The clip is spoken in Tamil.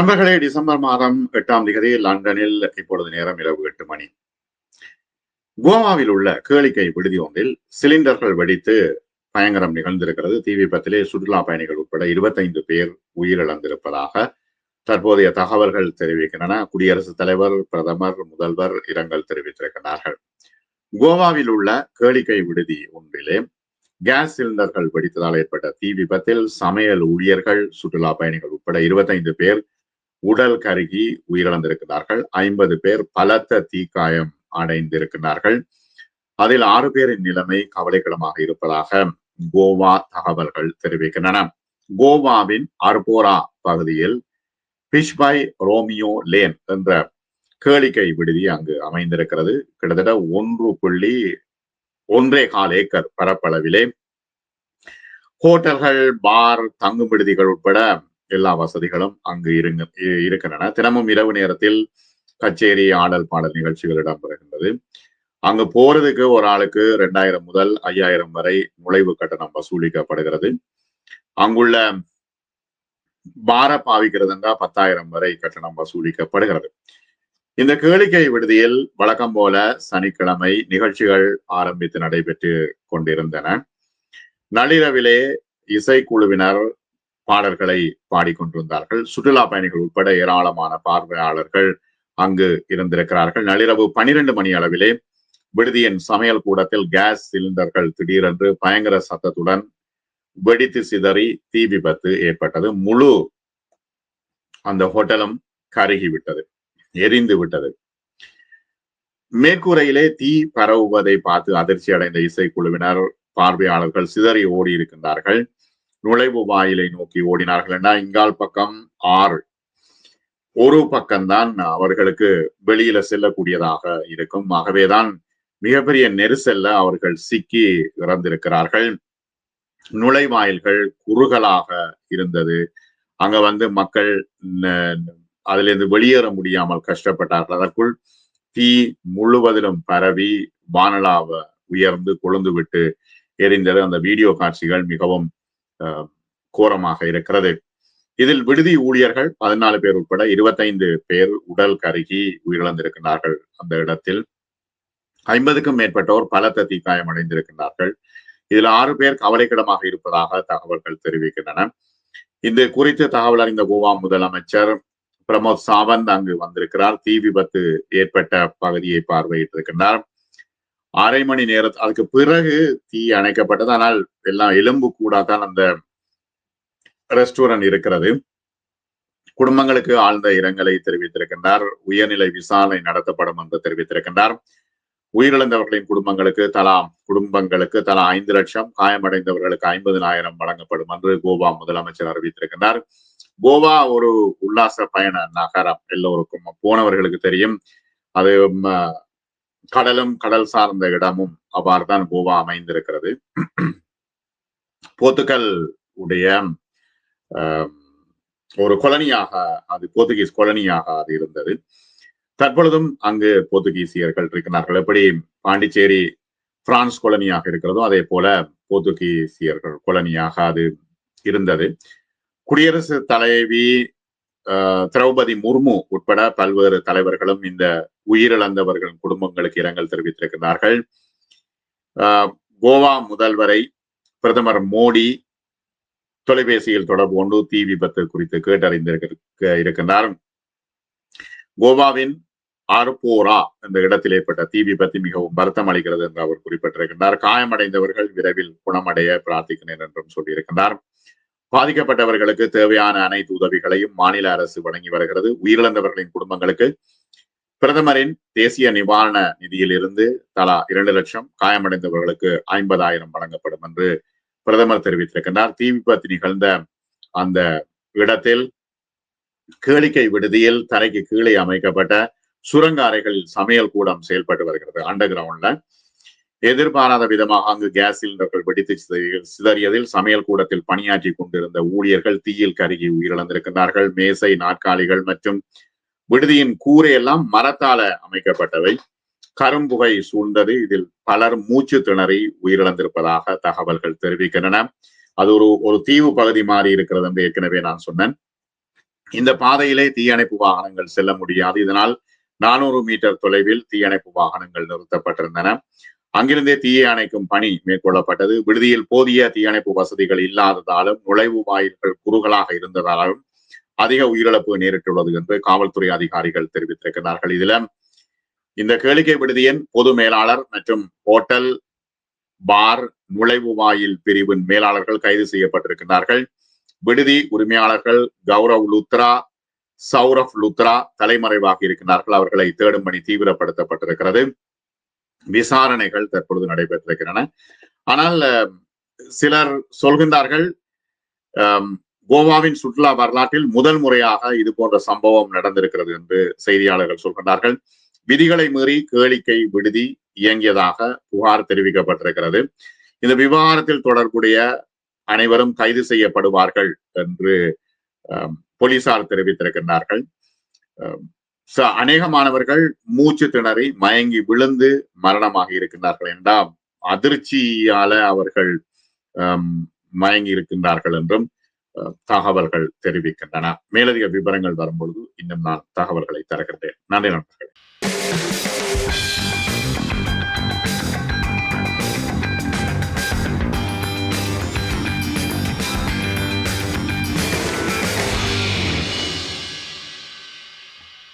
நண்பர்களே, டிசம்பர் மாதம் 8ஆம் தேதி லண்டனில் இப்பொழுது நேரம் இரவு 8 மணி. கோவாவில் உள்ள கேளிக்கை விடுதி ஒன்றில் சிலிண்டர்கள் வெடித்து பயங்கரம் நிகழ்ந்திருக்கிறது. தீ விபத்திலே சுற்றுலா பயணிகள் உட்பட 25 பேர் உயிரிழந்திருப்பதாக தற்போதைய தகவல்கள் தெரிவிக்கின்றன. குடியரசுத் தலைவர், பிரதமர், முதல்வர் இரங்கல் தெரிவித்திருக்கிறார்கள். கோவாவில் உள்ள கேளிக்கை விடுதி ஒன்றிலே கேஸ் சிலிண்டர்கள் வெடித்ததால் ஏற்பட்ட தீ விபத்தில் சமையல் ஊழியர்கள், சுற்றுலா பயணிகள் உட்பட 25 பேர் உடல் கருகி உயிரிழந்திருக்கிறார்கள். 50 பேர் பலத்த தீக்காயம் அடைந்திருக்கிறார்கள். அதில் 6 பேரின் நிலைமை கவலைக்கிடமாக இருப்பதாக கோவா தகவல்கள் தெரிவிக்கின்றன. கோவாவின் அர்போரா பகுதியில் பிஷ் பை ரோமியோ லேன் என்ற கேளிக்கை விடுதி அங்கு அமைந்திருக்கிறது. கிட்டத்தட்ட 1.1 ஏக்கர் பரப்பளவிலே ஹோட்டல்கள், பார், தங்கும் விடுதிகள் உட்பட எல்லா வசதிகளும் அங்கு இருக்கின்றன. தினமும் இரவு நேரத்தில் கச்சேரி, ஆடல், பாடல் நிகழ்ச்சிகள் இடம்பெறுகின்றது. அங்கு போறதுக்கு ஒரு ஆளுக்கு 2000 முதல் 5000 வரை நுழைவு கட்டணம் வசூலிக்கப்படுகிறது. அங்குள்ள பார பாவிக்கிறது என்றால் 10,000 வரை கட்டணம் வசூலிக்கப்படுகிறது. இந்த கேளிக்கை விடுதியில் வழக்கம் போல சனிக்கிழமை நிகழ்ச்சிகள் ஆரம்பித்து நடைபெற்று கொண்டிருந்தன. நள்ளிரவிலே இசைக்குழுவினர் பாடல்களை பாடிக்கொண்டிருந்தார்கள். சுற்றுலா பயணிகள் உட்பட ஏராளமான பார்வையாளர்கள் அங்கு இருந்திருக்கிறார்கள். நள்ளிரவு 12 மணி அளவிலே விடுதியின் சமையல் கூடத்தில் கேஸ் சிலிண்டர்கள் திடீரென்று பயங்கர சத்தத்துடன் வெடித்து சிதறி தீ விபத்து ஏற்பட்டது. முழு அந்த ஹோட்டலும் கருகிவிட்டது, எரிந்து விட்டது. மேற்கூரையிலே தீ பரவுவதை பார்த்து அதிர்ச்சி அடைந்த இசைக்குழுவினர், பார்வையாளர்கள் சிதறி ஓடி இருக்கின்றார்கள். நுழைவு வாயிலை நோக்கி ஓடினார்கள். என இங்கால் பக்கம் 6, ஒரு பக்கம்தான் அவர்களுக்கு வெளியில செல்லக்கூடியதாக இருக்கும். ஆகவேதான் மிகப்பெரிய நெரிசல்ல அவர்கள் சிக்கி இறந்திருக்கிறார்கள். நுழைவாயில்கள் குறுகலாக இருந்தது. அங்க மக்கள் அதிலிருந்து வெளியேற முடியாமல் கஷ்டப்பட்டார்கள். அதற்குள் தீ முழுவதிலும் பரவி வானலாவ உயர்ந்து கொழுந்து விட்டு எரிந்தது. அந்த வீடியோ காட்சிகள் மிகவும் கோரமாக இருக்கிறது. இதில் விடுதி ஊழியர்கள் 14 பேர் உட்பட 25 பேர் உடல் கருகி உயிரிழந்திருக்கிறார்கள். அந்த இடத்தில் 50க்கும் மேற்பட்டோர் பலத்த தீக்காயம் அடைந்திருக்கிறார்கள். இதில் 6 பேர் கவலைக்கிடமாக இருப்பதாக தகவல்கள் தெரிவிக்கின்றன. இது குறித்து தகவல் அறிந்த கோவா முதலமைச்சர் பிரமோத் சாவந்த் அங்கு வந்திருக்கிறார். தீ விபத்து ஏற்பட்ட பகுதியை பார்வையிட்டிருக்கிறார். அரை மணி நேரம் அதுக்கு பிறகு தீ அணைக்கப்பட்டது. ஆனால் எல்லாம் எலும்பு கூடாதான் அந்த ரெஸ்டாரண்ட் இருக்கிறது. குடும்பங்களுக்கு ஆழ்ந்த இரங்கலை தெரிவித்திருக்கின்றார். உயர்நிலை விசாரணை நடத்தப்படும் என்று தெரிவித்திருக்கின்றார். உயிரிழந்தவர்களின் குடும்பங்களுக்கு தலா 5 லட்சம், காயமடைந்தவர்களுக்கு 50,000 வழங்கப்படும் என்று கோவா முதலமைச்சர் அறிவித்திருக்கின்றார். கோவா ஒரு உல்லாச பயண நகரம், எல்லோருக்கும் போனவர்களுக்கு தெரியும். அது கடலும் கடல் சார்ந்த இடமும் அவ்வாறு தான் கோவா அமைந்திருக்கிறது. போர்த்துகல் உடைய ஒரு கொலனியாக, அது போர்த்துகீஸ் கொலனியாக அது இருந்தது. தற்பொழுதும் அங்கு போர்த்துகீசியர்கள் இருக்கிறார்கள். எப்படி பாண்டிச்சேரி பிரான்ஸ் கொலனியாக இருக்கிறதோ அதே போல போர்த்துகீசியர்கள் கொலனியாக அது இருந்தது. குடியரசு தலைவி திரௌபதி முர்மு உட்பட பல்வேறு தலைவர்களும் இந்த உயிரிழந்தவர்களின் குடும்பங்களுக்கு இரங்கல் தெரிவித்திருக்கிறார்கள். கோவா முதல்வரை பிரதமர் மோடி தொலைபேசியில் தொடர்பு கொண்டு தீ விபத்து குறித்து கேட்டறிந்திருக்கின்றார். கோவாவின் அர்போரா என்ற இடத்தில் ஏற்பட்ட தீ விபத்து மிகவும் வருத்தம் அளிக்கிறது என்று அவர் குறிப்பிட்டிருக்கின்றார். காயமடைந்தவர்கள் விரைவில் குணமடைய பிரார்த்திக்கிறேன் என்றும் சொல்லியிருக்கின்றார். பாதிக்கப்பட்டவர்களுக்கு தேவையான அனைத்து உதவிகளையும் மாநில அரசு வழங்கி வருகிறது. உயிரிழந்தவர்களின் குடும்பங்களுக்கு பிரதமரின் தேசிய நிவாரண நிதியில் இருந்து தலா 2 லட்சம், காயமடைந்தவர்களுக்கு 50,000 வழங்கப்படும் என்று பிரதமர் தெரிவித்திருக்கின்றார். தீ விபத்து நிகழ்ந்த அந்த இடத்தில் கேளிக்கை விடுதியில் தரைக்கு கீழே அமைக்கப்பட்ட சுரங்க அறைகளில் சமையல் கூடம் செயல்பட்டு வருகிறது. அண்டர் கிரவுண்ட்ல எதிர்பாராத விதமாக அங்கு கேஸ் சிலிண்டர்கள் வெடித்து சிதறியதில் சமையல் கூடத்தில் பணியாற்றி கொண்டிருந்த ஊழியர்கள் தீயில் கருகி உயிரிழந்திருக்கிறார்கள். மேசை, நாற்காலிகள் மற்றும் விடுதியின் கூரையெல்லாம் மரத்தால அமைக்கப்பட்டவை. கரும்புகை சூழ்ந்தது. இதில் பலர் மூச்சு திணறி உயிரிழந்திருப்பதாக தகவல்கள் தெரிவிக்கின்றன. அது ஒரு தீவு பகுதி மாறி இருக்கிறது என்று ஏற்கனவே நான் சொன்னேன். இந்த பாதையிலே தீயணைப்பு வாகனங்கள் செல்ல முடியாது. இதனால் 400 மீட்டர் தொலைவில் தீயணைப்பு வாகனங்கள் நிறுத்தப்பட்டிருந்தன. அங்கிருந்தே தீயை அணைக்கும் பணி மேற்கொள்ளப்பட்டது. விடுதியில் போதிய தீயணைப்பு வசதிகள் இல்லாததாலும் நுழைவு வாயில்கள் குறுகலாக இருந்ததாலும் அதிக உயிரிழப்பு நேரிட்டுள்ளது என்று காவல்துறை அதிகாரிகள் தெரிவித்திருக்கிறார்கள். இதுல இந்த கேளிக்கை விடுதியின் பொது மேலாளர் மற்றும் ஹோட்டல் பார் நுழைவு வாயில் பிரிவின் மேலாளர்கள் கைது செய்யப்பட்டிருக்கிறார்கள். விடுதி உரிமையாளர்கள் கௌரவ் லுத்ரா, சௌரப் லுத்ரா தலைமறைவாக இருக்கிறார்கள். அவர்களை தேடும் பணி தீவிரப்படுத்தப்பட்டிருக்கிறது. விசாரணைகள் தற்பொழுது நடைபெற்றிருக்கின்றன. ஆனால் சிலர் சொல்கின்றார்கள், கோவாவின் சுற்றுலா வரலாற்றில் முதல் முறையாக இது போன்ற சம்பவம் நடந்திருக்கிறது என்று செய்தியாளர்கள் சொல்கின்றார்கள். விதிகளை மீறி கேளிக்கை விடுதி இயங்கியதாக புகார் தெரிவிக்கப்பட்டிருக்கிறது. இந்த விவகாரத்தில் தொடர்புடைய அனைவரும் கைது செய்யப்படுவார்கள் என்று போலீசார் தெரிவித்திருக்கின்றார்கள். அநேக மாணவர்கள் மூச்சு திணறி மயங்கி விழுந்து மரணமாக இருக்கின்றார்கள் என்றால் அதிர்ச்சியால அவர்கள் மயங்கி இருக்கின்றார்கள் என்றும் தகவல்கள் தெரிவிக்கின்றன. மேலதிக விவரங்கள் வரும்பொழுது இன்னும் நான் தகவல்களை தருகின்றேன். நன்றி நண்பர்களே.